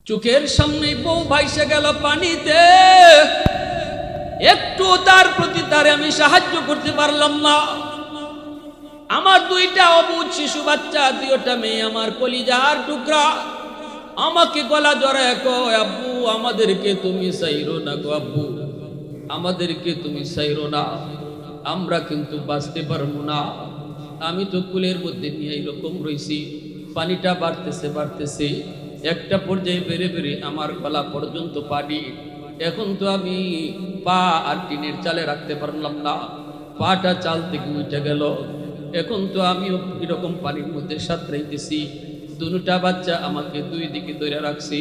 চোখের সামনে বউ ভাইসে গেল পানিতে, একটু তার প্রতি তারে আমি সাহায্য করতে পারলাম না। আমার দুইটা অবুঝ শিশু বাচ্চা, দুইটা মেয়ে, আমার কলিজার টুকরা আমাকে গলা জড়ায় কয়, আব্বু আমাদেরকে তুমি চাইরো না গো, আব্বু আমাদেরকে তুমি চাইরো না, আমরা কিন্তু বাঁচতে পারবো না। আমি তো কুলের মধ্যে নিয়ে এইরকম রয়েছি, পানিটা বাড়তেছে, একটা পর্যায়ে বেড়ে বেড়ে আমার গলা পর্যন্ত পানি। এখন তো আমি পা আর টিনের চালে রাখতে পারলাম না, পাটা চাল থেকে উঠে গেল। এখন তো আমিও এরকম পানির মধ্যে সাঁতরাইতেছি। দুটা বাচ্চা আমাকে দুই দিকে ধরে রাখছি।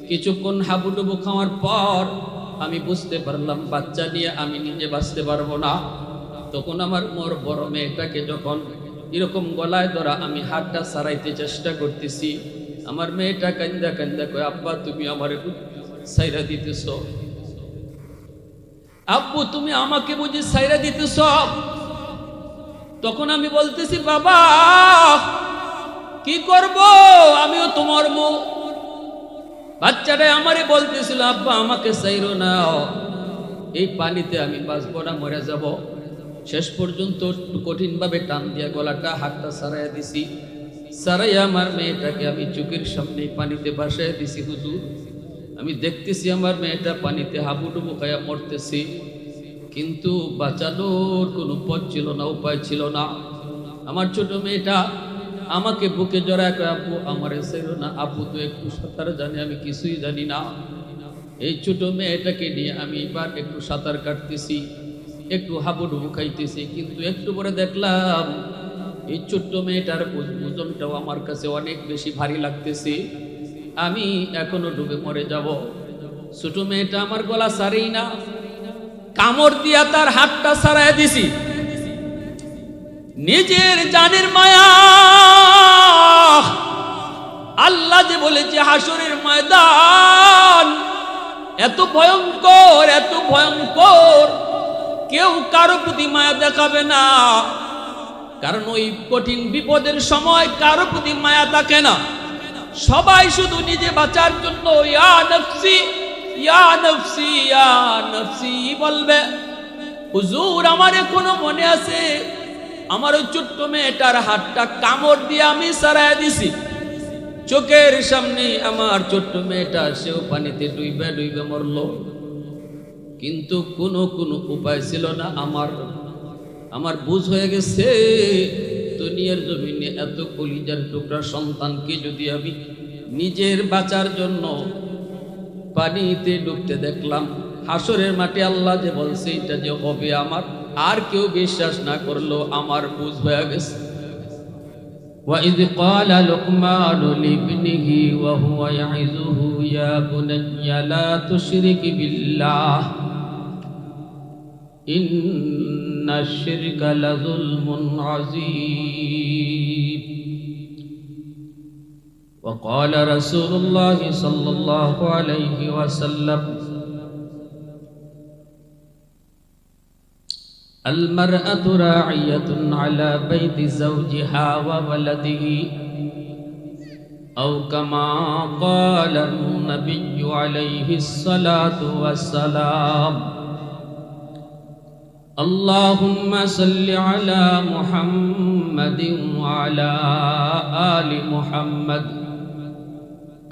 কিছুক্ষণ হাবুডুবু খাওয়ার পর আমি বুঝতে পারলাম বাচ্চা নিয়ে আমি নিজে বাঁচতে পারবো না। তখন আমার মোর বড় মেয়েটাকে যখন এরকম গলায় ধরা আমি হাতটা সারাইতে চেষ্টা করতেছি, আমার মেয়েটা কান্দা কান্দা কয়, আব্বা তুমি আমার সাইরা দিতেছ, আব্বু তুমি আমাকে বুঝি সাইরা দিতেছ। তখন আমি বলতেছি, বাবা কি করব, আমিও তোমার মুখ। বাচ্চাটা আমারে বলতেছিল, আব্বা আমাকে চাইরো না, এই পানিতে আমি বাঁচবো না, মরে যাব। শেষ পর্যন্ত কঠিন ভাবে টান দিয়া গলাটা হাতটা সারাইয়া দিছি। সারাইয়া আমার মেয়েটাকে আমি চোখের সামনে পানিতে ভাসাইয়া দিছি। হুজুর আমি দেখতেছি আমার মেয়েটা পানিতে হাবুডুবু খাইয়া মরতেছি, কিন্তু বাঁচানোর কোনো পথ ছিল না, উপায় ছিল না। আমার ছোট মেয়েটা আমাকে বুকে জড়ায় কয়, আব্বু আমারে চাইরো না, আব্বু তো একটু সাঁতার জানে, আমি কিছুই জানি না। এই ছোট মেয়েটাকে নিয়ে আমি এবার একটু সাঁতার কাটতেছি, একটু হাবুডুবু খাইতেছি, কিন্তু একটু পরে দেখলাম এই ছোট্ট মেয়েটার ওজনটাও আমার কাছে অনেক বেশি ভারী লাগতেছে, আমি এখনো ডুবে মরে যাব। ছোট মেয়েটা আমার গলা ছাড়েই না, কামড় দিয়া তার হাতটা ছাড়াইয়া দিছি। নিজের জানের মায়া, আল্লাহ যে বলেছে হাসরের ময়দান এত ভয়ঙ্কর, এত ভয়ঙ্কর, কেউ কারো প্রতি মায়া দেখাবে না, কারণ ওই কঠিন বিপদের সময় কারো প্রতি মায়া থাকে না। সবাই শুধু নিজে বাঁচার জন্য ইয়া নফসি ইয়া নফসি ইয়া নফসি বলবে। হুজুর আমার এখনো মনে আছে, আমার ওই ছোট্ট মেয়েটার হাতটা কামড় দিয়ে আমি সারাইয়া দিছি। চোখের সামনে আমার ছোট্ট মেয়েটা, সেও পানিতে ডুইবে ডুইবে মরল, কিন্তু কোনো উপায় ছিল না। আমার বুঝ হয়ে গেছে, দুনিয়ার জমিনে এত কলিজার টুকরা সন্তানকে যদি আমি নিজের বাঁচার জন্য পানিতে ডুবতে দেখলাম, হাসরের মাঠে আল্লাহ যে বলছে এটা যে হবে আমার, আর কেউ বিশ্বাস না করলো আমার বুঝ হয়ে গেছে। وَإِذْ قَالَ لُقْمَانُ لِابْنِهِ وَهُوَ يَعِظُهُ يَا بُنَيَّ لَا تُشْرِكْ بِاللَّهِ إِنَّ الشِّرْكَ لَظُلْمٌ عَظِيمٌ وقال رسول الله صلى الله عليه وسلم المرأة راعية على بيت زوجها وولده أو كما قال النبي عليه الصلاة والسلام اللهم صل على محمد وعلى آل محمد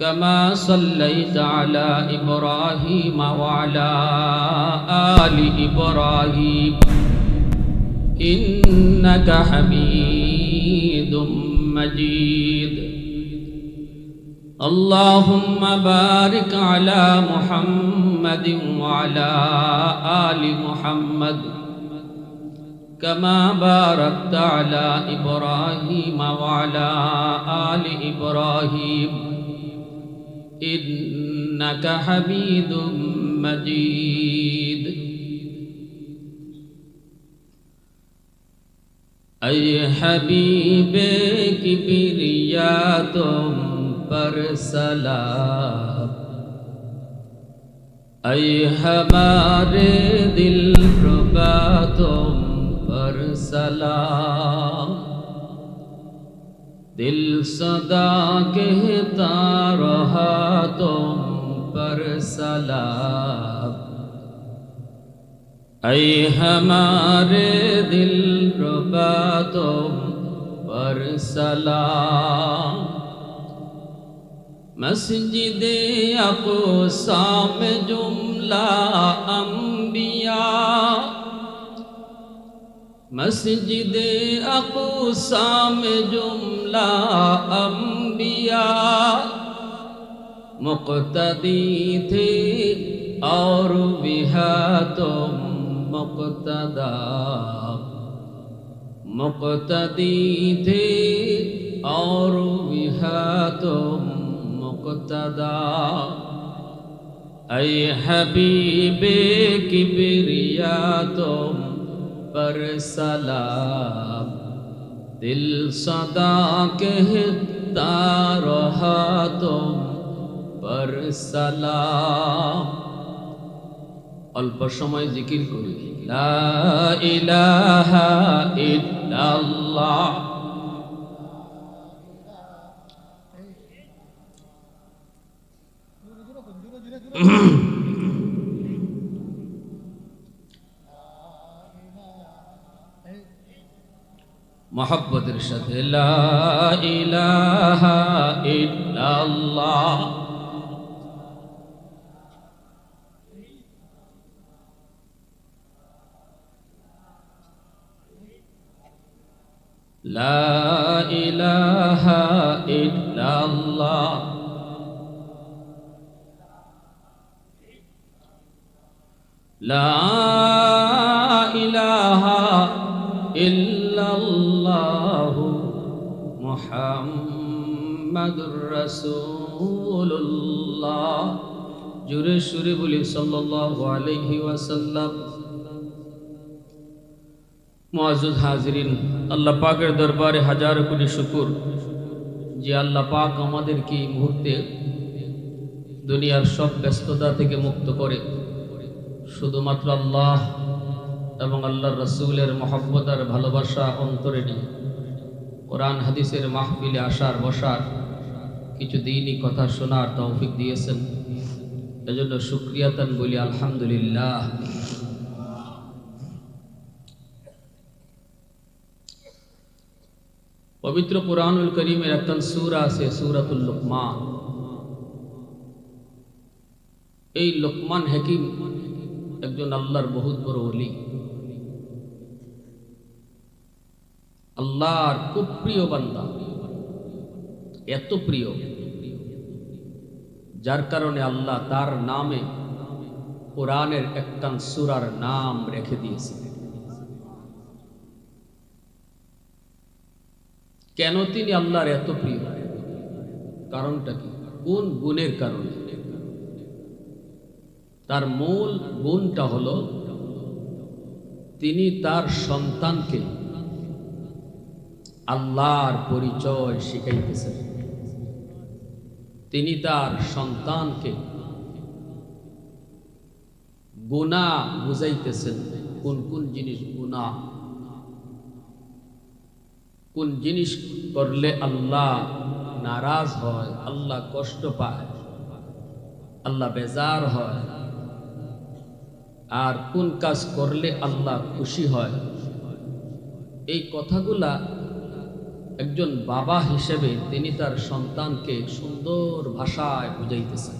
كما صليت على إبراهيم وعلى آل إبراهيم إنك حميد مجيد اللهم بارك على محمد وعلى آل محمد كما باركت على إبراهيم وعلى آل إبراهيم إنك حميد مجيد أي حبيب किबरिया तुम पर सलाम ऐ हमारे दिल रुबा तुम पर सलाम दिल सदा कहता रहा तुम सलाम। ऐ हमारे दिल रुबा तुम पर सलाम। मस्जिदे अक़सा में जुमला अंबिया, मस्जिदे अक़सा में जुमला अंबिया मुक़्तदी थे और बिहा तुम मुक़्तदा। मुक़्तदी थे और बिहा तुम मुक़्तदा। ऐ हबीबे किबरिया तुम पर सलाम। दिल सदा कहता रहा तुम पर सलाम। अल्प समय जिकिर करी ला इलाहा इल्लाल्लाह। मोहब्बतेर साथे ला इलाहा इल्लाल्लाह। ला इलाहा इल्लाल्लाह। ला इलाहा इल्लल्लाहु मुहम्मदुर रसूलुल्लाह। जुरे सुरे बोली सल्लल्लाहु अलैहि वसल्लम। मुआज्जज़ हाज़िरीन, अल्लाह पाकेर दरबारे हजारों कोटी शुक्र जे अल्लाह पाक आमादेरके এই মুহূর্তে দুনিয়ার সব ব্যস্ততা থেকে মুক্ত করে শুধুমাত্র আল্লাহ এবং আল্লাহর রাসূলের মহব্বত আর ভালোবাসা অন্তরে নিয়ে কোরআন হাদিসের মাহফিলে আসার বসার কিছু দিনই কথা শোনার তৌফিক দিয়েছেন। এজন্য শুকরিয়াতান বলি আলহামদুলিল্লাহ। पवित्र कुरानुल करीमेर एकटान सूरा आछे सूरातुल लुकमान। এই লোকমান হাকিম একজন আল্লাহর বহুত বড় ওলি, আল্লাহর খুব প্রিয় বান্দা, এত প্রিয় যার কারণে আল্লাহ তার নামে কোরআনের একটান সূরার নাম রেখে দিয়েছে। কেন তিনি আল্লাহর এত প্রিয়? কারণটা কি? কোন গুণের কারণে? তার মূল গুণটা হলো তিনি তার সন্তানকে আল্লাহর পরিচয় শিখাইতেছেন। তিনি তার সন্তানকে গুনাহ বুঝাইতেছেন, কোন কোন জিনিস গুনাহ, কোন জিনিস করলে আল্লাহ নারাজ হয়, আল্লাহ কষ্ট পায়, আল্লাহ বেজার হয়, আর কোন কাজ করলে আল্লাহ খুশি হয়। এই কথাগুলা একজন বাবা হিসেবে তিনি তার সন্তানকে সুন্দর ভাষায় বুঝাইতেছেন।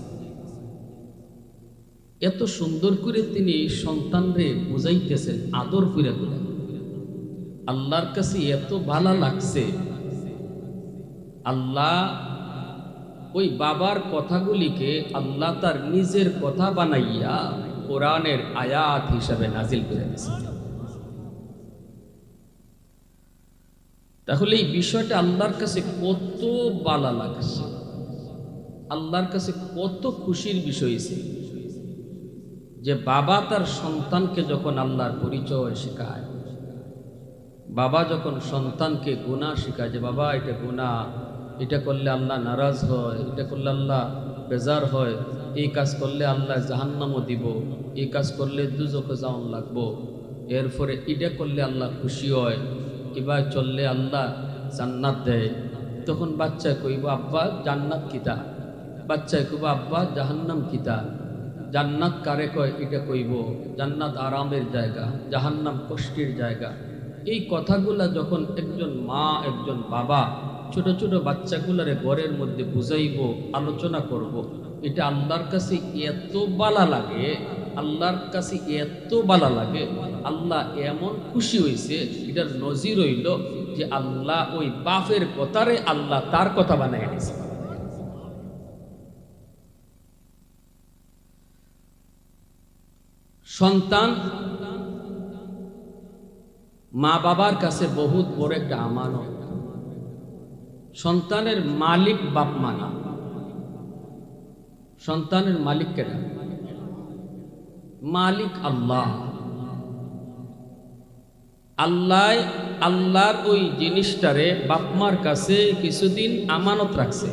এত সুন্দর করে তিনি সন্তানরে বুঝাইতেছেন, আদর করে করে। আল্লাহর কাছে এত ভালো লাগছে, আল্লাহ ওই বাবার কথাগুলিকে আল্লাহ তার নিজের কথা বানাইয়া কোরআনের আয়াত হিসাবে নাজিল করে দিয়েছে। তাহলে এই বিষয়টা আল্লাহর কাছে কত ভালো লাগছে, আল্লাহর কাছে কত খুশির বিষয় ছিল যে বাবা তার সন্তানকে যখন আল্লাহর পরিচয় শেখায়, বাবা যখন সন্তানকে গুনাহ শেখায় যে বাবা এটা গুনাহ, এটা করলে আল্লাহ নারাজ হয়, এটা করলে আল্লাহ বেজার হয়, এই কাজ করলে আল্লাহ জাহান্নামও দিব, এই কাজ করলে দুজকে যাওয়ান লাগবো, এরপরে এটা করলে আল্লাহ খুশি হয়, এবার চললে আল্লাহ জান্নাত দেয়। তখন বাচ্চা কইব আব্বা জান্নাত কিতা, বাচ্চায় কইব আব্বা জাহান্নাম কিতা। জান্নাত কারে কয় এটা কইব, জান্নাত আরামের জায়গা, জাহান্নাম কষ্টের জায়গা। এই কথাগুলা যখন একজন মা একজন বাবা ছোট ছোট বাচ্চাগুলারে ঘরের মধ্যে বুঝাইব, আলোচনা করব, এটা আল্লাহর কাছে এত বালা লাগে, আল্লাহর কাছে এত বালা লাগে। আল্লাহ এমন খুশি হয়েছে, এটার নজির হইল যে আল্লাহ ওই বাপের কথারে আল্লাহ তার কথা বানাই দিয়েছে। সন্তান মা বাবার কাছে বহুত বড় একটা আমানত। সন্তানের মালিক বাপ মা না, সন্তানের মালিক কেন? মালিক আল্লাহ। আল্লাহ আল্লাহর ওই জিনিসটারে বাপ মার কাছে কিছুদিন আমানত রাখছে,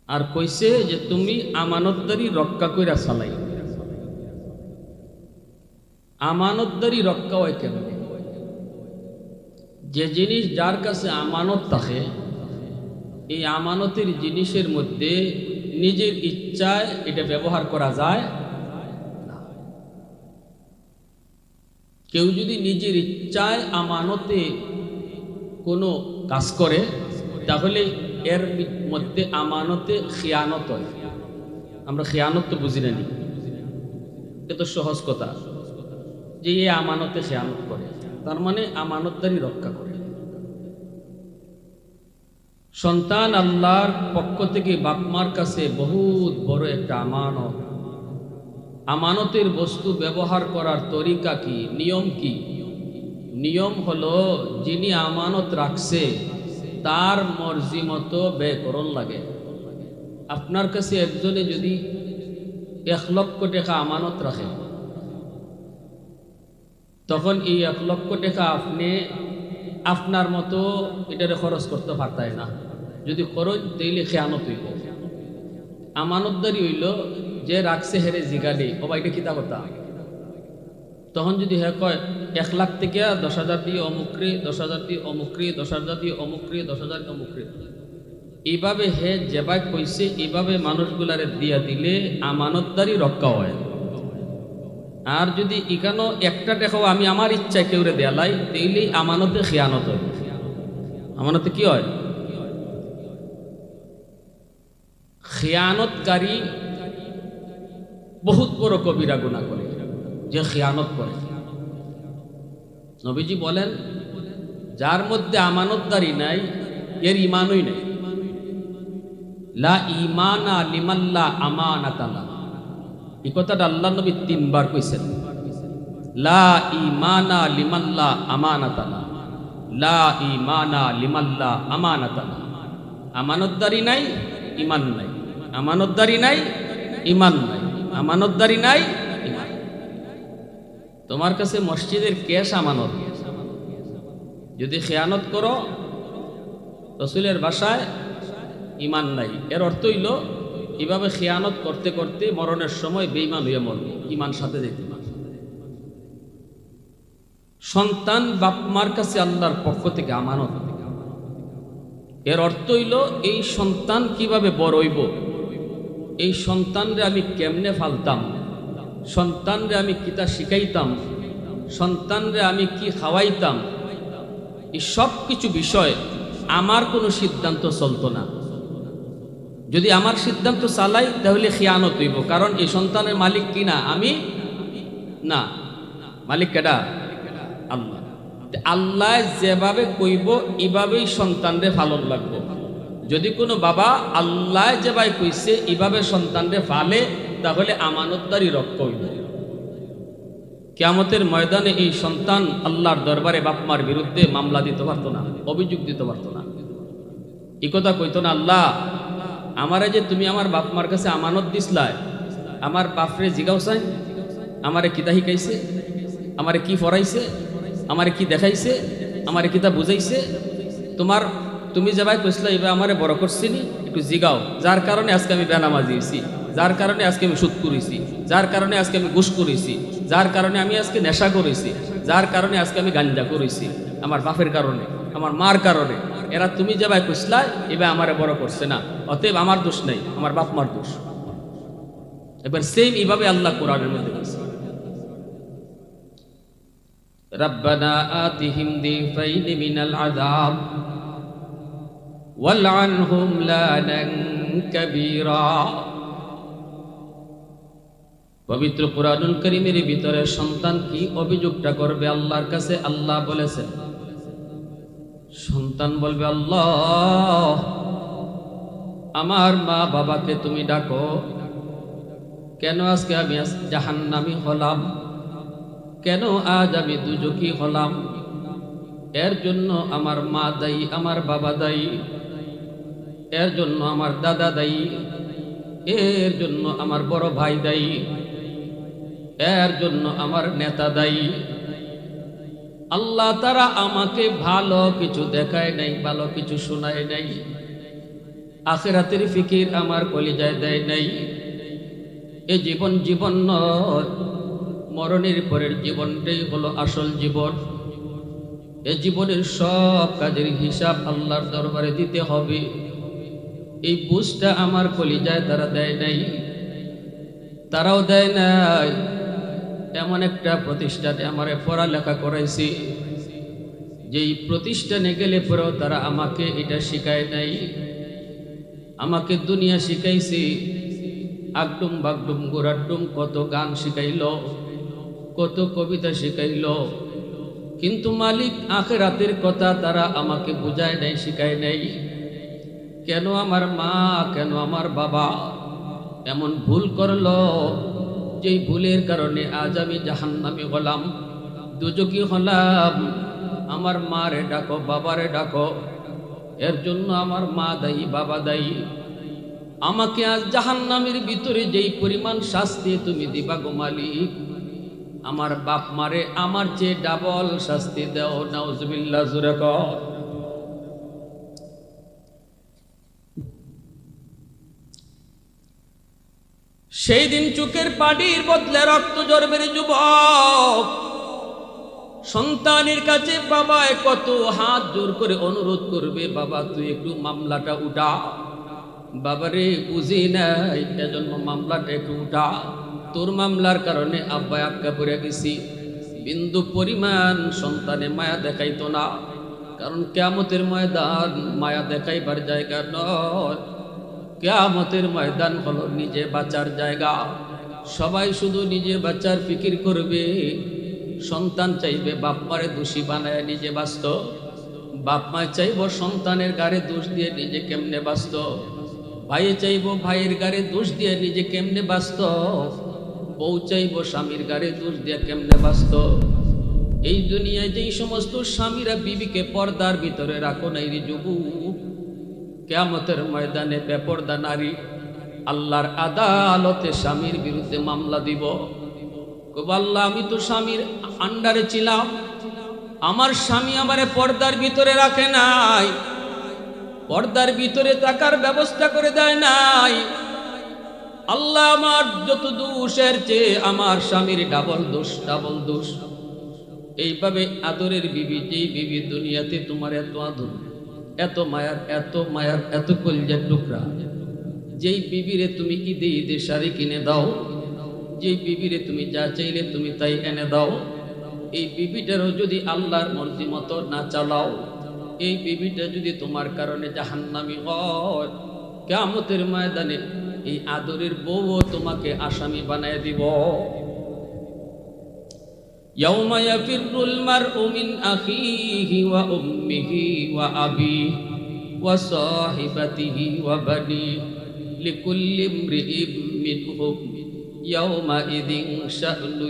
আর কইছে যে তুমি আমানতদারি রক্ষা কইরা চালাই। আমানতদারি রক্ষা হয় কেমনে? যে জিনিস যার কাছে আমানত থাকে, এই আমানতের জিনিসের মধ্যে নিজের ইচ্ছায় এটা ব্যবহার করা যায় না। কেউ যদি নিজের ইচ্ছায় আমানতে কোনো কাজ করে, তাহলে এর মধ্যে আমানতে খিয়ানত হয়। আমরা খিয়ানত তো বুঝি না, এত সহজ কথা যে এ আমানতে খিয়ানত করে, তার মানে আমানতদারি রক্ষা করে। সন্তান আল্লাহর পক্ষ থেকে বাপ মার কাছে বহুত বড় একটা আমানত। আমানতের বস্তু ব্যবহার করার তরিকা কি, নিয়ম কি? নিয়ম হলো যিনি আমানত রাখছে তার মর্জি মতো ব্যয় করণ লাগে। আপনার কাছে একজনে যদি 1 লক্ষ টাকা আমানত রাখে, তখন এই 1 লক্ষ টাকা আপনি আপনার মতো এটারে খরচ করতে পারতাই না। যদি খরচ তাইলে খেয়ানত হইব। আমানতদারি হইল যে রাখছে হেরে জিগালি, ও ভাইটা কিতা কথা। তখন যদি হে কয় 1 লাখ থেকে 10,000 দিয়ে অমুকরি, 10,000 দিয়ে অমুকরি, 10,000 দিয়ে অমুকরি, 10,000 অমুকরি, এইভাবে হে যেভাবে কইছে এইভাবে মানুষগুলারে দিয়া দিলে আমানতদারি রক্ষা হয়। আর যদি এখানেও একটা টাকাও আমি আমার ইচ্ছায় কেউরে দেয়ালাই, তাইলেই আমানতে খেয়ানত হয়। আমানতে কি হয়? খেয়ানতকারী বহুত বড় কবিরা গুনাহ করে যে খেয়ানত করে। নবীজি বলেন, যার মধ্যে আমানতদারি নাই এর ইমানই নাই। লা ঈমানা লিমাল্লা আমানাতালা, এই কথাটা আল্লাহ নবী 3 বার কইছেন। লা ঈমানা লিমাল্লা আমানাতালা, লা ঈমানা লিমাল্লা আমানাতালা। আমানতদারি নাই, ইমান নাই। আমানতদারি নাই, ইমান নাই। আমানতদারি নাই, ইমান। তোমার কাছে মসজিদের ক্যাশ আমানত, যদি খেয়ানত করো, রাসূলের ভাষায় ইমান নাই। এর অর্থ হইল এভাবে খেয়ানত করতে করতে মরণের সময় বেঈমান হয়ে মরবে, ইমান সাথে যেতে না। সন্তান বাপ মার কাছে আল্লাহর পক্ষ থেকে আমানত। এর অর্থ হইল এই সন্তান কিভাবে বড় হইব, এই সন্তানরে আমি কেমনে ফালতাম, সন্তানরে আমি কিতা শিখাইতাম, সন্তানরে আমি কি খাওয়াইতাম, এই সব কিছু বিষয় আমার কোনো সিদ্ধান্ত চলতো না। যদি আমার সিদ্ধান্ত চালাই তাহলে খিয়ানত হইব, কারণ এই সন্তানের মালিক কি না, আমি না। মালিক কেডা? আল্লাহ। আল্লাহ যেভাবে কইব এইভাবেই সন্তানরে ফালন লাগবো। যদি কোনো বাবা আল্লাহ যেভাবে কইছে এইভাবে সন্তানরে ফালে, তাহলে আমানতদারি রক্ষা হইব। কিয়ামতের ময়দানে এই সন্তান আল্লাহর দরবারে বাপ মার বিরুদ্ধে মামলা দিতে পারতো না, অভিযোগ দিতে পারতো না। এই কথা কইতো না, আল্লাহ আমারে যে তুমি আমার বাপ মার কাছে আমানত দিসলাই, আমার বাপরে জিগাও চাই, আমারে কিতা শিখাইছে, আমারে কি পড়াইছে, আমারে কি দেখাইছে, আমারে কিতা বুঝাইছে, তুমি যে ভাই কইসলা এবার আমারে বড় করছিনি, একটু জিগাও। যার কারণে আজকে আমি বেনামাজি হইছি, যার কারণে আজকে আমি সুদ করেছি, যার কারণে আজকে আমি ঘুষ করেছি, যার কারণে আমি আজকে নেশা করেছি, যার কারণে আজকে আমি গাঞ্জা করেছি, আমার বাপের কারণে, আমার মার কারণে। এরা তুমি যে ভাই কইসলা এবার আমারে বড় করছে না, অতএব আমার দোষ নাই, আমার বাপ মার দোষ। এবার সেম এইভাবে আল্লাহ কোরআনের মধ্যে বলছে, রাব্বানা আতিহিম দিফাইনি মিনাল আযাব ওয়ালআনহুম লানান কাবীরা। পবিত্র কুরআনুল কারীমের ভিতরে সন্তান কি অভিযোগটা করবে আল্লাহর কাছে? আল্লাহ বলেছেন, সন্তান বলবে, আল্লাহ আমার মা বাবাকে তুমি ডাকো, কেন আজকে আমি জাহান্নামী হলাম, কেন আজ আমি দুজকি হলাম? এর জন্য আমার মা দায়ী, আমার বাবা দায়ী, এর জন্য আমার দাদা দায়ী, এর জন্য আমার বড় ভাই দায়ী, এর জন্য আমার নেতা দায়ী। আল্লাহ তারা আমাকে ভালো কিছু দেখায় নাই, ভালো কিছু শোনায় নাই, আখিরাতের ফিকির আমার কলিজায় দেয় নাই। এ জীবন জীবন নয়, মরণের পরের জীবনটাই হলো আসল জীবন। এ জীবনের সব কাজের হিসাব আল্লাহর দরবারে দিতে হবে। এই বুঝটা আমার কলিজায় তারা দেয় নাই, তারাও দেয় নাই। এমন একটা প্রতিষ্ঠানে আমারে পড়ালেখা করাইছি, যেই প্রতিষ্ঠানে গেলে পরেও তারা আমাকে এটা শিখায় নাই। আমাকে দুনিয়া শিখাইছি, আগডুম বাগডুম গোড়াডুম কত গান শিখাইল, কত কবিতা শিখাইল, কিন্তু মালিক আখিরাতের কথা তারা আমাকে বুঝায় নাই, শিখায় নাই। কেন আমার মা, কেন আমার বাবা এমন ভুল করলো, যেই ভুলের কারণে আজ আমি জাহান্নামী হলাম, দুজকি হলাম? আমার মারে ডাকো, বাবারে ডাকো, এর জন্য আমার মা দায়ী, বাবা দায়ী। আমাকে আজ জাহান্নামের ভিতরে যেই পরিমাণ শাস্তি তুমি দিবা গো মালিক, আমার বাপ মারে আমার যে ডাবল শাস্তি দাও। নাউজুবিল্লাহ, জোরে কর। সেই দিন চোখের পানির বদলে রক্ত ঝরবে যুবক। সন্তানের কাছে বাবা কত হাত জোর করে অনুরোধ করবে, বাবা তুই একটু মামলাটা উঠা, বাবারে বুঝি নাই এজন্য মামলাটা একটু উঠা। তোর মামলার কারণে আব্বা আক্কা পড়ে গেছি। বিন্দু পরিমাণ সন্তানে মায়া দেখাইতো না, কারণ কিয়ামতের ময়দান মায়া দেখাইবার জায়গা নয়। কিয়ামতের ময়দান হলো নিজে বাঁচার জায়গা। সবাই শুধু নিজে বাঁচার ফিকির করবে। সন্তান চাইবে বাপ মারে দোষী বানায় নিজে বাঁচত, বাপ মা চাইব সন্তানের গাড়ে দোষ দিয়ে নিজে কেমনে বাঁচত, ভাই চাইব ভাইয়ের গাড়ে দোষ দিয়ে নিজে কেমনে বাঁচত, বউ চাইব স্বামীর গাড়ে দোষ দিয়ে কেমনে বাঁচত। এই দুনিয়ায় যেই সমস্ত স্বামীরা বিবিকে পর্দার ভিতরে রাখো নাই রে যুবক, কিয়ামতের ময়দানে বেপর্দা নারী আল্লাহর আদালতে স্বামীর বিরুদ্ধে মামলা দিব। আল্লাহ আমি তো স্বামীর আন্ডারে ছিলাম, আমার স্বামী আমারে পর্দার ভিতরে রাখে নাই, পর্দার ভিতরে থাকার ব্যবস্থা করে দেয় নাই। আল্লাহ আমার যত দোষের চেয়ে আমার স্বামীর ডাবল দোষ, ডাবল দোষ। এইভাবে আদরের বিবি, যেই বিবি দুনিয়াতে তোমার এত আদর, এত মায়ার, এত মায়ার, এত কলিজার টুকরা, যেই বিবিরে তুমি ঈদে ঈদে শাড়ি কিনে দাও, যেই বিবিরে তুমি যা চাইলে তুমি তাই এনে দাও, এই বিবিটারও যদি আল্লাহর মর্জি মতো না চালাও, এই বিবিটা যদি তোমার কারণে জাহান্নামী হয়, কিয়ামতের ময়দানে এই আদরের বউও তোমাকে আসামি বানায় দিব। ইয়াউমা ইয়াফিরুল মারউ মিন আখিহি ওয়া উম্মিহি ওয়া আবিহি ওয়া সাহিবাতিহি ওয়া বানিহি লিকুল্লি ইমরিইম মিনহুম ইয়াউমা ইযিন শা'নুন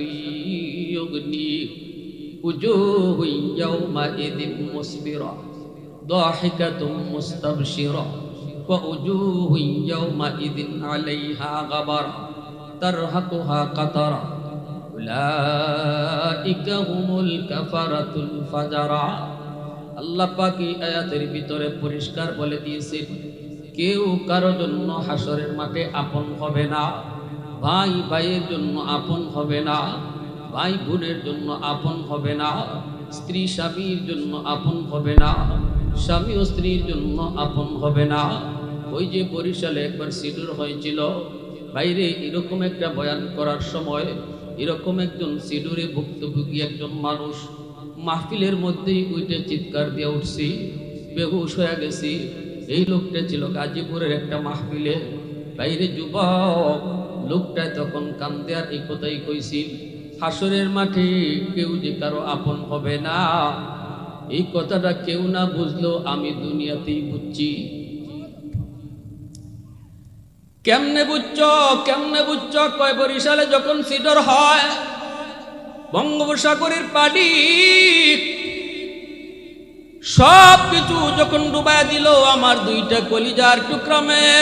ইউগনি উজুহুন ইয়াউমা ইযিন মুসবিরা দাহিকাতুম মুস্তাবশিরা ওয়া উজুহুন ইয়াউমা ইযিন আলাইহা গাবারা তারহাকুহা কাতারা উলাইকা হুমুল কাফারাতুল ফাজারা। আল্লাহ পাক এই আয়াতের ভিতরে পরিষ্কার বলে দিয়েছেন, কেউ কারোর জন্য হাসরের মাঠে আপন হবে না, ভাই ভাইয়ের জন্য আপন হবে না, ভাই বোনের জন্য আপন হবে না, স্ত্রী স্বামীর জন্য আপন হবে না, স্বামী ও স্ত্রীর জন্য আপন হবে না। ওই যে বরিশালে একবার সিডুর হয়েছিল, বাইরে এরকম একটা বয়ান করার সময় এরকম একজন সিডুরে ভুক্তভোগী একজন মানুষ মাহফিলের মধ্যেই উইটে চিৎকার দিয়ে উঠছি, বেহুশ হয়ে গেছি। এই লোকটা ছিল গাজীপুরের একটা মাহফিলে। বাইরে যুবক লোকটা তখন কান্দে আর এই কথাই কইছি, হাসরের মাঠে কেউ যে কারো আপন হবে না, এই কথাটা কেউ না বুঝলো আমি দুনিয়াতেই বুঝছি। কেমনে বুঝছ কেমনে বুঝছ? কয় বরিশালে যখন সিডর হয়, বঙ্গোপসাগরের পানি সব কিছু যখন ডুবাই দিল, আমার দুইটা কলিজার টুকরা মেয়ে,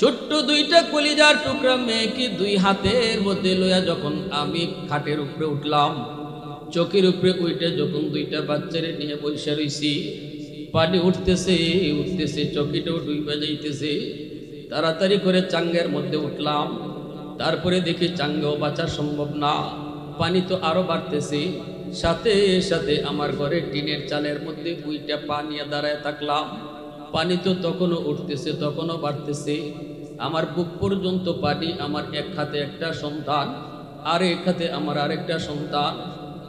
ছোট্ট দুইটা কলিজার টুকরা মেয়েকে দুই হাতের মধ্যে লইয়া যখন আমি খাটের উপরে উঠলাম, চোখের উপরে উইটে যখন দুইটা বাচ্চারে নিয়ে বসে রইছি, পানি উঠতেছে উঠতেছে, চকিটাও ডুইবা যাইতেছে। তাড়াতাড়ি করে চাঙ্গের মধ্যে উঠলাম, তারপরে দেখি চাঙ্গেও বাঁচা সম্ভব না, পানি তো আরো বাড়তেছে। সাথে সাথে আমার ঘরে টিনের চালের মধ্যে দুইটা পা নিয়ে দাঁড়ায় থাকলাম। পানি তো তখনও উঠতেছে তখনও বাড়তেছে, আমার বুক পর্যন্ত পানি। আমার এক হাতে একটা সন্তান, আর এক হাতে আমার আরেকটা সন্তান।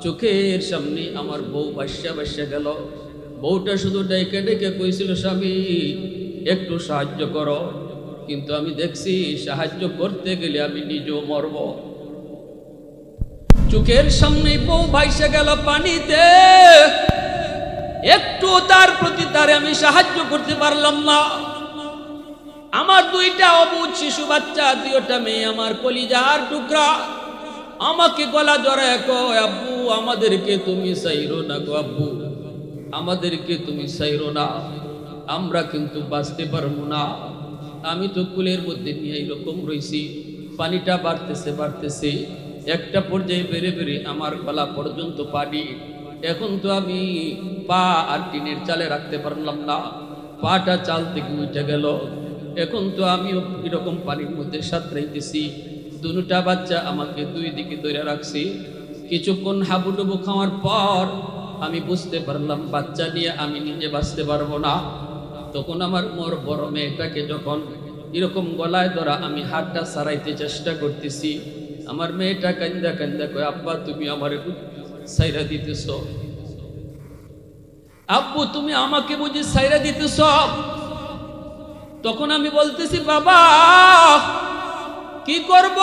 চোখের সামনে আমার বউ ভাসা গেল। বউটা শুধু ডেকে ডেকে কইছিল, স্বামী একটু সাহায্য করো। কিন্তু আমি দেখছি সাহায্য করতে গেলে আমি নিজেও মরব। চোখের সামনে বউ ভাইসা গেল পানিতে, একটু তার প্রতি তারে আমি সাহায্য করতে পারলাম না। আমার দুইটা অবুঝ শিশু বাচ্চা, দুইটা মেয়ে আমার কলিজার টুকরা, আমাকে গলা জড়ায় কয়, আব্বু আমাদেরকে তুমি চাইরো না গো, আব্বু আমাদেরকে তুমি চাইরো না, আমরা কিন্তু বাঁচতে পারবো না। আমি তো কুলের মধ্যে নিয়ে এইরকম রয়েছি, পানিটা বাড়তেছে বাড়তেছে, একটা পর্যায়ে বেড়ে বেড়ে আমার গলা পর্যন্ত পানি। এখন তো আমি পা আর টিনের চালে রাখতে পারলাম না, পাটা চাল থেকে উঠে গেল। এখন তো আমিও এরকম পানির মধ্যে সাঁতরাইতেছি। দুটা বাচ্চা আমাকে দুই দিকে ধরে রাখছি। কিছুক্ষণ হাবুডুবু খাওয়ার পর আমি বুঝতে পারলাম বাচ্চা নিয়ে আমি নিজে বাঁচতে পারবো না। তখন আমার মোর বড় মেয়েটাকে যখন এরকম গলায় ধরা আমি হাতটা সারাইতে চেষ্টা করতেছি, আমার মেয়েটা কান্দা কান্দা কয়, আব্বা তুমি আমার সাইরা দিতেছ, আব্বু তুমি আমাকে বুঝি সাইরা দিতেছ। তখন আমি বলতেছি, বাবা কি করব,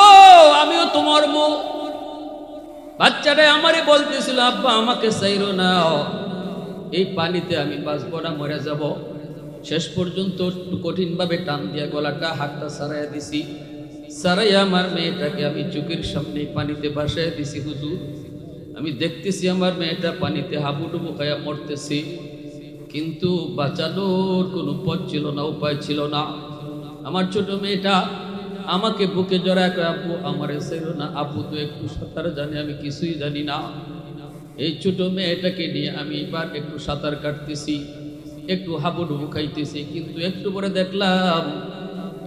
আমিও তোমার মুখ। বাচ্চাটা আমারে বলতেছিল, আব্বা আমাকে সাইরো না, এই পানিতে আমি বাঁচবো না, মরে যাব। শেষ পর্যন্ত কঠিনভাবে টান দিয়া গলাটা হাতটা সারাইয়া দিছি। সারাইয়া আমার মেয়েটাকে আমি চোখের সামনে পানিতে ভাসাইয়া দিছি। হুজুর আমি দেখতেছি আমার মেয়েটা পানিতে হাবুডুবু খাইয়া মরতেছি, কিন্তু বাঁচানোর কোনো পথ ছিল না, উপায় ছিল না। আমার ছোট মেয়েটা আমাকে বুকে জড়ায় কয়, আব্বু আমারে ছেড়ো না, আব্বু তো একটু সাঁতার জানে, আমি কিছুই জানি না। এই ছোট মেয়েটাকে নিয়ে আমি এবার একটু সাঁতার কাটতেছি, একটু হাবুডুবু খাইতেছি, কিন্তু একটু পরে দেখলাম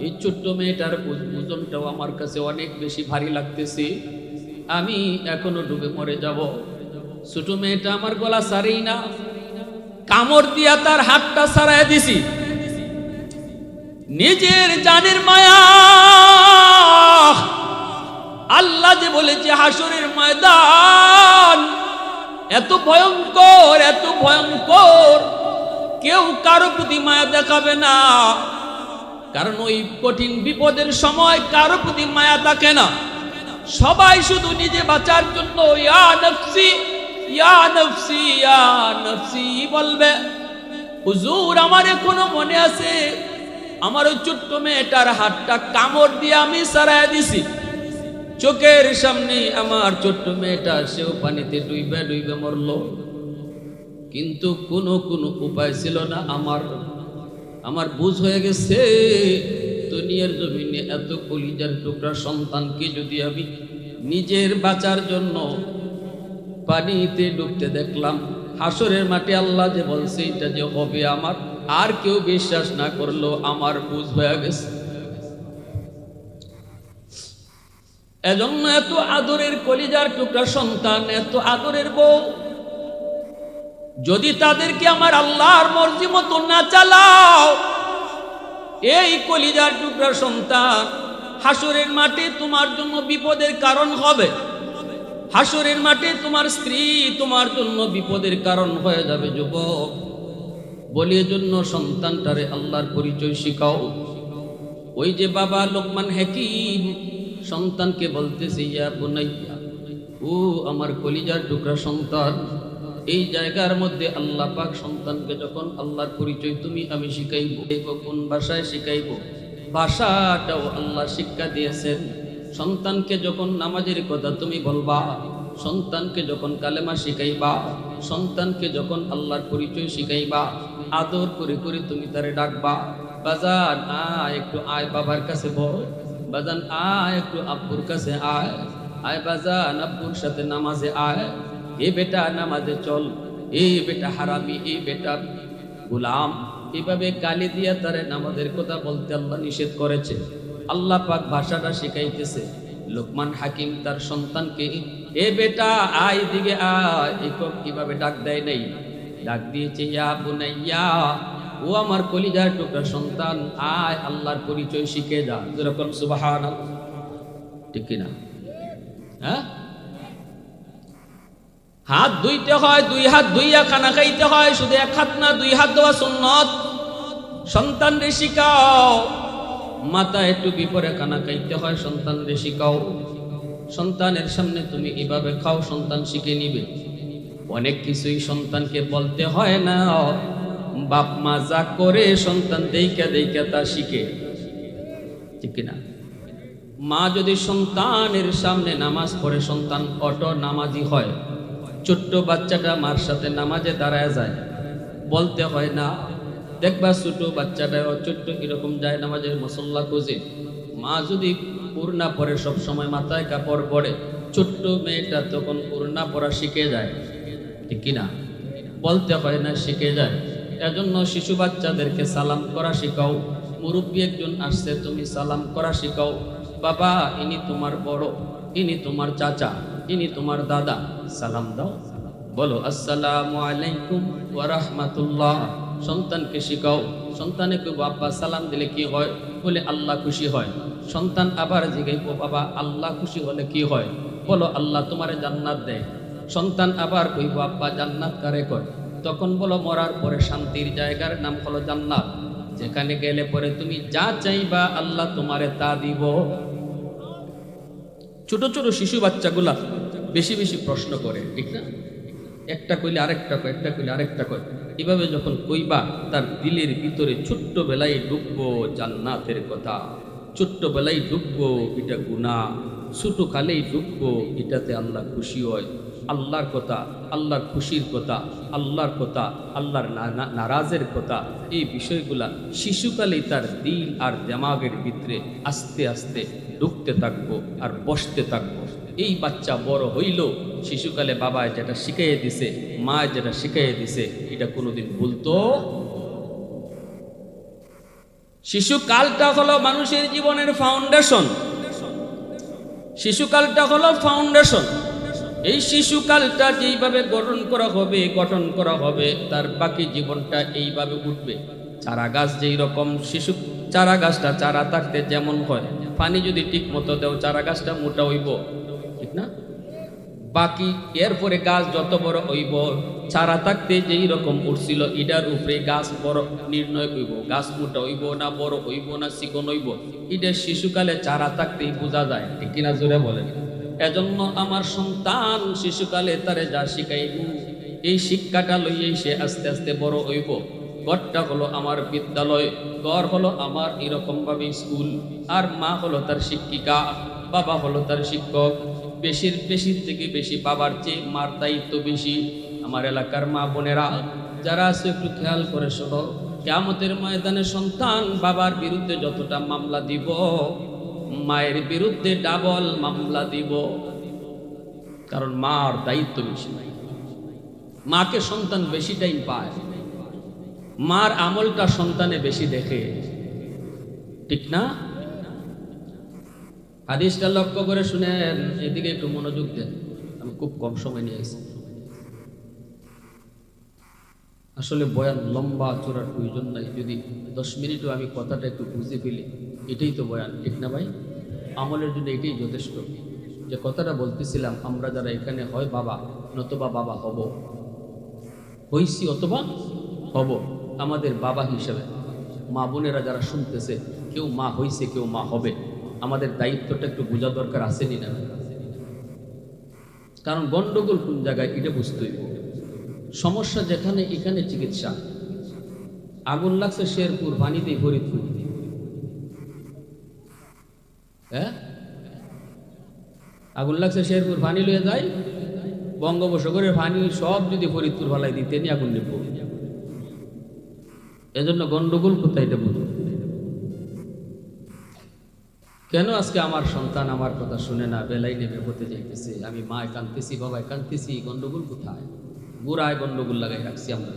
এই ছোট্ট মেয়েটার ওজনটাও আমার কাছে অনেক বেশি ভারী লাগতেছে, আমি এখনো ডুবে মরে যাব। ছোট মেয়েটা আমার গলা ছাড়েই না, কামড় দিয়া তার হাতটা ছাড়াইয়া দিছি। নিজের জানের মায়া, আল্লাহ যে বলেছে হাসরের ময়দান এত ভয়ঙ্কর, এত ভয়ঙ্কর, কেউ কারো প্রতি মায়া দেখাবে না, কারণ ওই কঠিন বিপদের সময় কারো প্রতি মায়া থাকে না। সবাই শুধু নিজে বাঁচার জন্য ইয়া নফসি ইয়া নফসি ইয়া নফসি বলবে। হুজুর আমার এখনো মনে আছে, আমার ওই ছোট্ট মেয়েটার হাতটা কামড় দিয়ে আমি সারায় দিছি। চোখের সামনে আমার ছোট্ট মেয়েটা, সেও পানিতে ডুইবে ডুইবে মরল, কিন্তু কোনো উপায় ছিল না। আমার বুঝ হয়ে গেছে, দুনিয়ার জমিনে এত কলিজার টুকরা সন্তানকে যদি আমি নিজের বাঁচার জন্য পানিতে ডুবতে দেখলাম, হাসরের মাঠে আল্লাহ যে বলছে এটা যে হবে আমার, আর কেউ বিশ্বাস না করলো আমার বুঝ হয়ে গেছে। এজন্য এত আদরের কলিজার টুকরা সন্তান, এত আদরের বউ, যদি তাদেরকে আমার আল্লাহর মর্জি মতো না চালাও, এই কলিজার টুকরা সন্তান হাসরের মাঠে তোমার জন্য বিপদের কারণ হবে। হাসরের মাঠে তোমার স্ত্রী তোমার জন্য বিপদের কারণ হয়ে যাবে। যুবক বলি এজন্য সন্তানটারে আল্লাহর পরিচয় শিখাও। ওই যে বাবা লোকমান হাকিম সন্তানকে বলতেছে, ইয়া বুনাইয়া, ও আমার কলিজার টুকরা সন্তান, এই জায়গার মধ্যে আল্লাহ পাক সন্তানকে যখন আল্লাহর পরিচয় তুমি আমি শিখাইব, কোন ভাষায় শিখাইব, ভাষাটাও আল্লাহ শিক্ষা দিয়েছেন। সন্তানকে যখন নামাজের কথা তুমি বলবা, সন্তানকে যখন কালেমা শিখাইবা, সন্তানকে যখন আল্লাহর পরিচয় শিখাইবা, আদর করে করে তুমি তারে ডাকবা, বাজান আয় একটু আয় বাবার কাছে বল, বাজান আয় একটু আব্বুর কাছে আয়, আয় বাজান আব্বুর সাথে নামাজে আয়, এ বেটা নামাজে চল, এ বেটা হারামি, এ বেটা গোলাম, এভাবে গালি দিয়া তারে নামাজের কথা বলতে আল্লাহ নিষেধ করেছে। আল্লাহ পাক ভাষাটা শিখাইতেছে। লোকমান হাকিম তার সন্তানকে এ বেটা আয় দিকে আয়, কিভাবে ডাক দেয় নাই, ডাক দিয়েছে ইয়া বুনাইয়া, ও আমার কলিজার টুকরা সন্তান, আয় আল্লাহর পরিচয় শিখে যা। যেরকম সুবহানাল্লাহ, ঠিক কিনা? হ্যাঁ, হাত ধুইতে হয়, দুই হাত ধুইয়া খানা খাইতে হয়, শুধু এক হাত না, দুই হাত ধোয়া সুন্নত। সন্তান রে শিখাও, মাথায় একটু বিপরে খানা খাইতে হয়, সন্তান রে শিখাও। সন্তানের সামনে তুমি এভাবে খাও, সন্তান শিখে নিবে। অনেক কিছুই সন্তানকে বলতে হয় না, বাপ মা যা করে সন্তান দেইকা দেইকা তা শিখে, ঠিক কিনা? মা যদি সন্তানের সামনে নামাজ পড়ে, সন্তান অটো নামাজি হয়, ছোট্ট বাচ্চাটা মার সাথে নামাজে দাঁড়ায় যায়, বলতে হয় না। দেখবা ছোট বাচ্চাটা ছোট্ট এরকম যায় নামাজের মুসল্লা খুঁজে, মা যদি উড়না পরে, সব সময় মাথায় কাপড় পরে, ছোট্ট মেয়েটা তখন উড়না পরা শিখে যায়, ঠিক কিনা? বলতে হয় না, শিখে যায়। এজন্য শিশু বাচ্চাদেরকে সালাম করা শিখাও। মুরব্বী একজন আসছে, তুমি সালাম করা শিখাও। বাবা ইনি তোমার বড়, ইনি তোমার চাচা, ইনি তোমার দাদা, সালাম দাও, বলো আসসালামু আলাইকুম ওয়া রাহমাতুল্লাহ। সন্তানকে শিখাও। সন্তানকে বাবা সালাম দিলে কি হয়? বলে আল্লাহ খুশি হয়। সন্তান আবার জিজ্ঞাসা, বাবা আল্লাহ খুশি হলে কি হয়? বলো আল্লাহ তোমারে জান্নাত দেয়। সন্তান আবার কইব, আব্বা জান্নাত কারে কয়? তখন বলো মরার পরে শান্তির জায়গার নাম হলো জান্নাত, যেখানে গেলে পরে তুমি যা চাইবা আল্লাহ তোমারে তা দিব। ছোট ছোট শিশু বাচ্চাগুলা বেশি বেশি প্রশ্ন করে, ঠিক না? একটা কইলে আরেকটা কয়, একটা কইলে আরেকটা কয়। এভাবে যখন কইবা, তার দিলের ভিতরে ছোট্টবেলায় ঢুকবো জান্নাতের কথা, ছোট্টবেলায় ঢুকবো এটা গুনাহ, ছোট কালেই ঢুকবো এটাতে আল্লাহ খুশি হয়। আল্লাহর কথা, আল্লাহর খুশির কথা, আল্লাহর কথা, আল্লাহর নারাজের কথা, এই বিষয়গুলা শিশুকালেই তার দিল আর দেমাগের ভিতরে আস্তে আস্তে ঢুকতে থাকবো আর বসতে থাকবো। এই বাচ্চা বড় হইল, শিশুকালে বাবা যেটা শিখাইয়ে দিছে, মা যেটা শিখাইয়ে দিছে, এটা কোনোদিন ভুলতো। শিশুকালটা হলো মানুষের জীবনের ফাউন্ডেশন। শিশুকালটা হলো ফাউন্ডেশন। এই শিশুকালটা যেইভাবে গঠন করা হবে, তার বাকি জীবনটা এইভাবে উঠবে। চারা গাছ যেই রকম, শিশু চারা গাছটা চারা থাকতে যেমন হয়, পানি যদি ঠিক মতো দেও চারা গাছটা মোটা হইব, ঠিক না? বাকি এরপরে গাছ যত বড় হইব, চারা থাকতে যেই রকম উঠছিল, এটার উপরে গাছ বড় নির্ণয় হইব। গাছ মোটা হইব না, বড় হইব না, চিকন হইব, এটা শিশুকালে চারা থাকতেই বোঝা যায়, ঠিক কিনা? জোরে বলেন। এজন্য আমার সন্তান শিশুকালে তারে যা শিখাইব, এই শিক্ষাটা লইয়েই সে আস্তে আস্তে বড় হইব। ঘরটা হলো আমার বিদ্যালয়, ঘর হলো আমার এরকম ভাবে স্কুল, আর মা হলো তার শিক্ষিকা, বাবা হলো তার শিক্ষক। বেশির থেকে বেশি বাবার চেয়ে মার দায়িত্ব বেশি। আমার এলাকার মা বোনেরা যারা আছে একটু খেয়াল করে শোনো, কিয়ামতের ময়দানে সন্তান বাবার বিরুদ্ধে যতটা মামলা দিব, মায়ের বিরুদ্ধে ডাবল মামলা দিব, কারণ মার দায়িত্ব বেশি। মাকে সন্তান বেশি টাইম পায়, মার আমলটা সন্তানে বেশি দেখে, ঠিক না? হাদিসটা লক্ষ্য করে শুনেন, এদিকে একটু মনোযোগ দেন, আমি খুব কম সময় নিয়ে এসেছি। আসলে বয়ান লম্বা চোরার প্রয়োজন নাই, যদি 10 মিনিটও আমি কথাটা একটু বুঝে ফেলি, এটাই তো বয়ান, ঠিক না ভাই? আমলের জন্য এটাই যথেষ্ট। যে কথাটা বলতেছিলাম, আমরা যারা এখানে হয় বাবা নতুবা বাবা হব, হইছি অথবা হব, আমাদের বাবা হিসেবে মা বোনেরা যারা শুনতেছে, কেউ মা হইছে কেউ মা হবে, আমাদের দায়িত্বটা একটু বোঝা দরকার আসেনি না? কারণ গন্ডগোল কোন জায়গায় এটা বুঝতেই, সমস্যা যেখানে এখানে চিকিৎসা। আগুন লাগছে শেরপুর, পানি দিয়ে ফরিদপুর, হ্যাঁ আগুন লাগছে শেরপুর, পানি লয়ে যায় বঙ্গোপসাগরের পানি সব যদি ফরিদপুর ফালাই দিতে নি আগুন নেব। এজন্য গন্ডগোল কোথায় এটা বুঝুন। কেন আজকে আমার সন্তান আমার কথা শুনে না, বেলাই নেমে হতে যাইতেছে, আমি মায় কাঁদতেছি বাবায় কাঁদতেছি, গন্ডগোল কোথায়? গোড়ায় গন্ডগোল লাগাই রাখছি আমরা।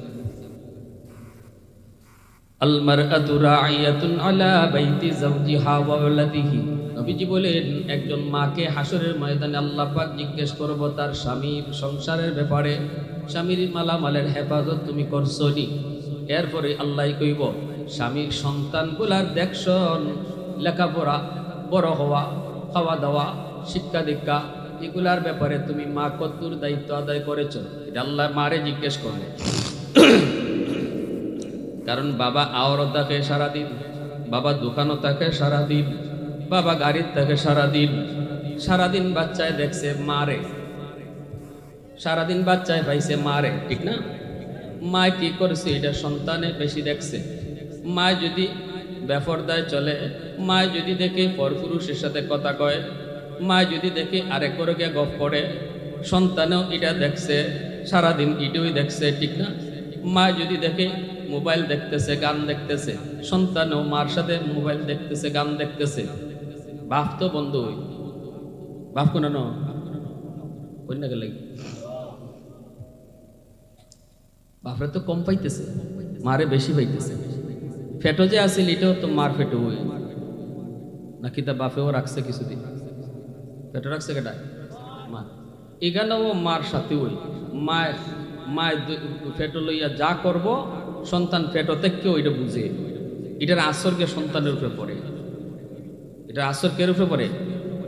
আল মারআতু রাইয়াতুন আলা বাইতি যাওজিহা ওয়া ওয়ালাদিহি, নবীজি বলেন একজন মাকে হাসরের ময়দানে আল্লাহ পাক জিজ্ঞেস করব তার স্বামীর সংসারের ব্যাপারে, স্বামীর মালামালের হেফাজত তুমি করছো নি? এরপরে আল্লাহ কইব স্বামীর সন্তানগুলার দেখশন, লেখাপড়া, বড় হওয়া, খাওয়া দাওয়া, শিক্ষা দীক্ষা, এগুলার ব্যাপারে তুমি মা কতদূর দায়িত্ব আদায় করেছো, এটা আল্লাহ মারে জিজ্ঞেস করবে। কারণ বাবা আওরত থাকে সারাদিন, বাবা দোকানও থাকে সারাদিন, বাবা গাড়ির থাকে সারাদিন, সারাদিন বাচ্চায় দেখছে মারে, সারাদিন বাচ্চায় পাইছে মারে, ঠিক না? মা কি করছে এটা সন্তানে বেশি দেখছে। মা যদি বেপরদায় চলে, মা যদি দেখে পরপুরুষের সাথে কথা কয়, মা যদি দেখে আরেক গিয়ে গপ করে, সন্তানেও এটা দেখছে, সারাদিন এটাই দেখছে, ঠিক না? মা যদি দেখে মোবাইল দেখতেছে, গান দেখতেছে, সন্তানও মার সাথে মোবাইল দেখতেছে, গান দেখতেছে, বাপ তো বন্ধ হই, বাপ কোন কন্যা গেলে বাপরে তো কম পাইতেছে, মারে বেশি পাইতেছে। ফেটো যে আসিল এটাও তো মার ফেটো হই নাকি, তা বাপেও রাখছে কিছুদিন, ফেটো রাখছে কেটা মা, এখানেও মার সাথে ওই মায় মায় ফেটো লইয়া যা করব সন্তান ফেটো থেকে ওইটা বুঝে, এটার আসরকে সন্তানের উপরে পড়ে, এটার আসর কের উপরে পড়ে?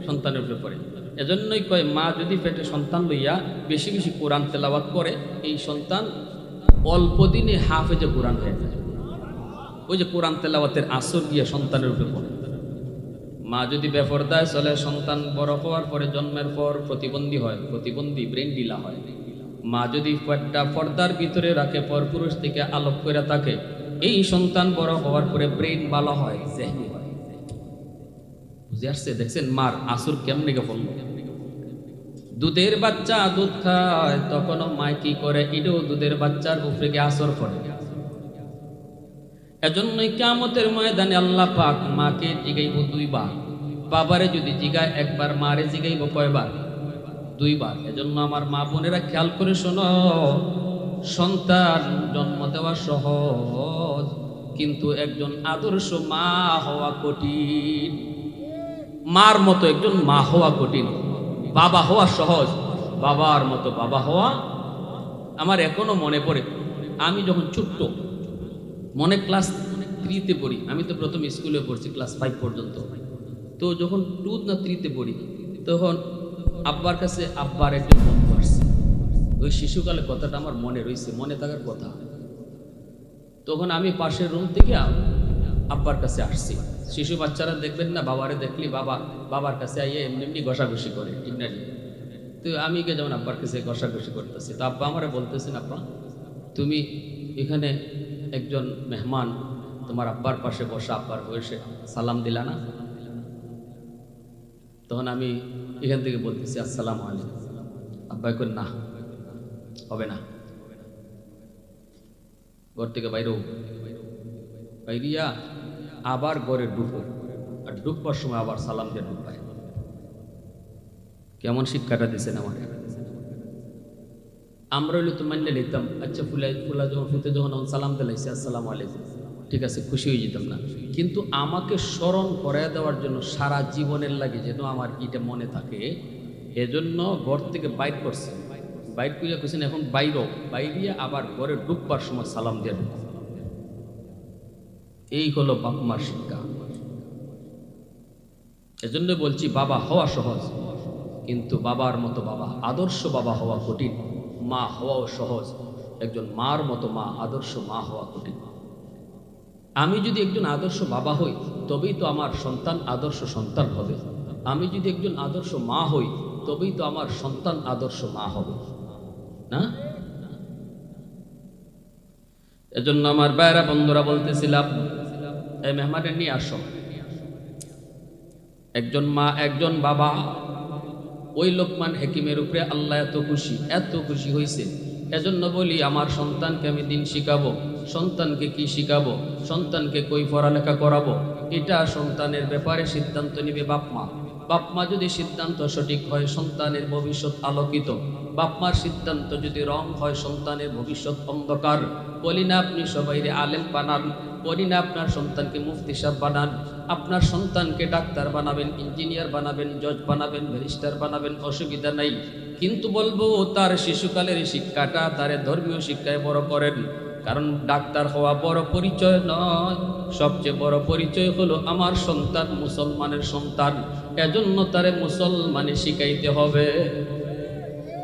সন্তানের উপরে পড়ে। এজন্যই কয় মা যদি পেটে সন্তান লইয়া বেশি বেশি কোরআন তেলাওয়াত করে, এই সন্তান অল্প দিনে হাফেজে কোরআন হয়ে যায়। ওই যে কোরআন তেলাওয়াতের আসর গিয়া সন্তানের উপরে পড়ে। মা যদি বেপরদায় চলে, সন্তান বড় হওয়ার পরে জন্মের পর প্রতিবন্ধী হয়, প্রতিবন্ধী ব্রেন ডিলা হয়। মা যদি পর্দার ভিতরে রাখে, পরপুরুষ থেকে আলোক করে থাকে, এই সন্তান বড় হওয়ার পরে ব্রেন ভালো হয়, জেহনি হয়। বুঝে আসছে? দেখছেন মার আসর কেমনে গে পড়ল। দুধের বাচ্চা দুধ খায়, তখনও মা কি করে, এটাও দুধের বাচ্চার উপরে গিয়ে আসর পড়ে। এজন্যই কিয়ামতের ময়দানে আল্লাহ পাক মাকে জিগাইব দুইবার, বাবারে যদি জিগায় একবার, মারে জিগাইব কয়বার? দুইবার। এজন্য আমার মা বোনেরা খেয়াল করে শোনো, সন্তান জন্ম দেওয়া সহজ, কিন্তু একজন আদর্শ মা হওয়া কঠিন। মার মতো একজন মা হওয়া কঠিন, বাবা হওয়া সহজ, বাবার মতো বাবা হওয়া। আমার এখনো মনে পড়ে, আমি যখন ছোট্ট, মনে ক্লাস 3-তে পড়ি, আমি তো প্রথম স্কুলে পড়ছি ক্লাস 5 পর্যন্ত, তো যখন 2 না 3-তে পড়ি, তখন আব্বার কাছে আব্বার একজন বন্ধু আসছে। ওই শিশুকালে কথাটা আমার মনে রয়েছে, মনে থাকার কথা। তখন আমি পাশের রুম থেকে আব্বার কাছে আসছি। শিশু বাচ্চারা দেখবেন না, বাবারে দেখলি বাবার কাছে আইয়ে এমনি এমনি ঘষাঘষি করে, ঠিক না? তো আমি যেমন আব্বার কাছে ঘষাঘষি করতেছি, তো আব্বা আমারে বলতেছেন, আব্বা তুমি এখানে একজন মেহমান, তোমার আব্বার পাশে বসা, আব্বার বয়সে সালাম দিলা না? তখন আমি এখান থেকে বলতেছি আসসালামু আলাইকুম। আব্বা কই না, হবে না। ঘর থেকে বাইরিয়া আবার ঘরে ঢুকো, আর ঢুকবার সময় আবার সালাম দিয়ে ঢুকবায়। কেমন শিক্ষাটা দিচ্ছেন আমাকে। আমরা হইলে তো মান্য লিখতাম, আচ্ছা ফুলা যখন ফুতে যখন সালাম দিলাইছে আসসালামু আলাইকুম, ঠিক আছে, খুশি হয়ে যেতাম না। কিন্তু আমাকে স্মরণ করায় দেওয়ার জন্য সারা জীবনের লাগে যেন আমার এটা মনে থাকে, এজন্য ঘর থেকে বাইর করছে। বাইর করিয়া করছেন, এখন বাইরিয়া আবার ঘরে ঢুকবার সময় সালাম দিয়ে ঢুক। এই হলো বাপ মার শিক্ষা। এজন্য বলছি বাবা হওয়া সহজ, কিন্তু বাবার মতো বাবা, আদর্শ বাবা হওয়া কঠিন। মা হওয়াও সহজ, একজন মার মতো মা, আদর্শ মা হওয়া কঠিন। আমি যদি একজন আদর্শ বাবা হই, তবেই তো আমার সন্তান আদর্শ সন্তান হবে। আমি যদি একজন আদর্শ মা হই, তবেই তো আমার সন্তান আদর্শ মা হবে, না? এজন্য আমার ভাইরা বন্ধুরা বলতেছিলাম, এই মেহমানের নিয়ে আসো। একজন মা, একজন বাবা, ওই লোকমান হাকিমের উপরে আল্লাহ এত খুশি হয়েছে। এজন্য বলি, আমার সন্তানকে আমি দিন শিখাবো, সন্তানকে কি শিখাবো, সন্তানকে কই পড়ালেখা করাবো, এটা সন্তানের ব্যাপারে সিদ্ধান্ত নিবে বাপ মা। বাপ মা যদি সিদ্ধান্ত সঠিক হয়, সন্তানের ভবিষ্যৎ আলোকিত। বাপ মার সিদ্ধান্ত যদি রং হয়, সন্তানের ভবিষ্যৎ অন্ধকার। বলি না আপনি সবাইরে আলেম বানান, বলি না আপনার সন্তানকে মুফতি সাহেব বানান, আপনার সন্তানকে ডাক্তার বানাবেন, ইঞ্জিনিয়ার বানাবেন, জজ বানাবেন, ব্যারিস্টার বানাবেন, অসুবিধা নাই। কিন্তু বলবো, তার শিশুকালের শিক্ষাটা তারে ধর্মীয় শিক্ষায় বড় করেন। কারণ ডাক্তার হওয়া বড় পরিচয় নয়, সবচেয়ে বড় পরিচয় হলো আমার সন্তান মুসলমানের সন্তান। এজন্য তারে মুসলমানে শিখাইতে হবে।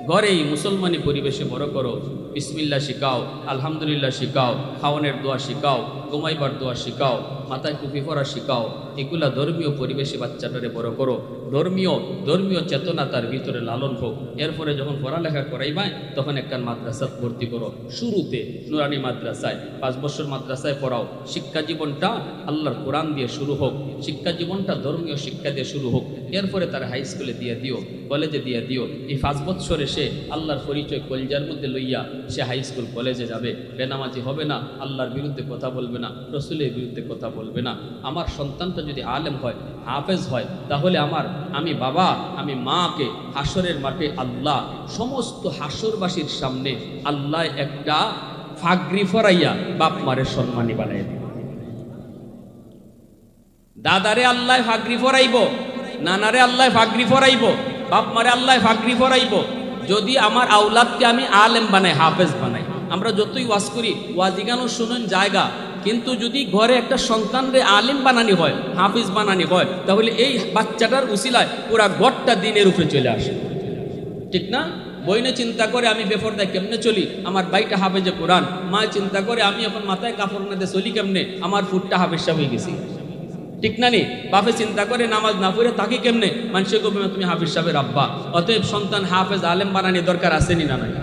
ঘরেই মুসলমানি পরিবেশে বড় করো, বিসমিল্লাহ শিখাও, আলহামদুলিল্লাহ শিখাও, খাওয়ানোর দোয়া শিখাও, ঘুমাইবার দোয়া শিখাও, মাথায় টুপি পরা শিখাও। এগুলা ধর্মীয় পরিবেশে বাচ্চাটারে বড় করো। ধর্মীয় চেতনা তার ভিতরে লালন হোক। এরপরে যখন পড়ালেখা করাইবাই, তখন একটা মাদ্রাসা ভর্তি করো। শুরুতে নুরানি মাদ্রাসায় 5 বছর মাদ্রাসায় পড়াও। শিক্ষা জীবনটা আল্লাহর কোরআন দিয়ে শুরু হোক, শিক্ষা জীবনটা ধর্মীয় শিক্ষা দিয়ে শুরু হোক। এরপরে তার হাই স্কুলে দিয়ে দিও, কলেজে দিয়ে দিও। এই 5 বছরে সে আল্লাহর পরিচয় কলজার মধ্যে লইয়া সে হাই স্কুল কলেজে যাবে। বেনামাজি হবে না, আল্লাহর বিরুদ্ধে কথা বলবে না, রসুলের বিরুদ্ধে কথা বলবে না। আমার সন্তানটা যদি আলেম হয়, হাফেজ হয়, তাহলে আমি বাবা, আমি মাকে হাসরের মাঠে আল্লাহ, সমস্ত হাসরবাসীর সামনে আল্লাহ একটা ফাগরি ফরাইয়া বাপ মারের সম্মানী বানাই দিবে। দাদারে আল্লাহ ফাগরি ফরাইব, নানারে আল্লাহ ফাগরি ফরাইব, বাপ মারে আল্লাহ ফাগরি ফরাইব। যদি আমার আওলাদকে আমি আলেম বানাই, হাফেজ বানাই। আমরা যতই ওয়াজ করি, ওয়াজিগানও শুনেন জায়গা, কিন্তু যদি ঘরে একটা সন্তানরে আলেম বানানি হয়, হাফিজ বানানি হয়, তাহলে এই বাচ্চাটার উসিলায় পুরা ঘরটা দিনের উপরে চলে আসে, ঠিক না? বইনে চিন্তা করে আমি বেপরদায় কেমনে চলি, আমার বাইটা হাফেজে কোরআন। মা চিন্তা করে আমি এখন মাথায় কাপড় না দিয়ে চলি কেমনে, আমার ফুটটা হাফেজা হয়ে গেছি, ঠিক না নি? বাপে চিন্তা করে নামাজ না পড়ে তাকে কেমনে, মানুষের কবে তুমি হাফিজ সাহেবের আব্বা। অতএব সন্তান হাফেজ আলেম বানানি দরকার আসেনি না নাই?